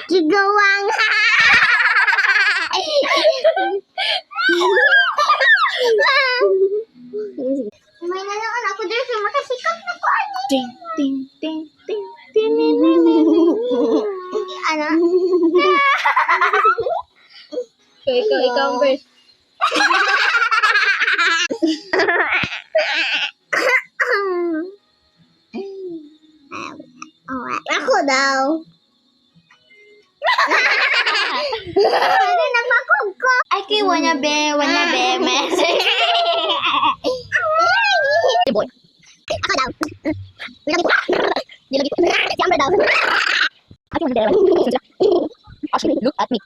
Gigawang. May nanoon ako dito sa makasikat na ko. Ting, ting, ting, ting, Ano? ikaw ang best. Ako daw. Ano napakog ko? Ay, kay wanna be, message. Boy. Ako daw. Nilagi ko. Si Amber daw. Ako wanna be. Actually, look at me.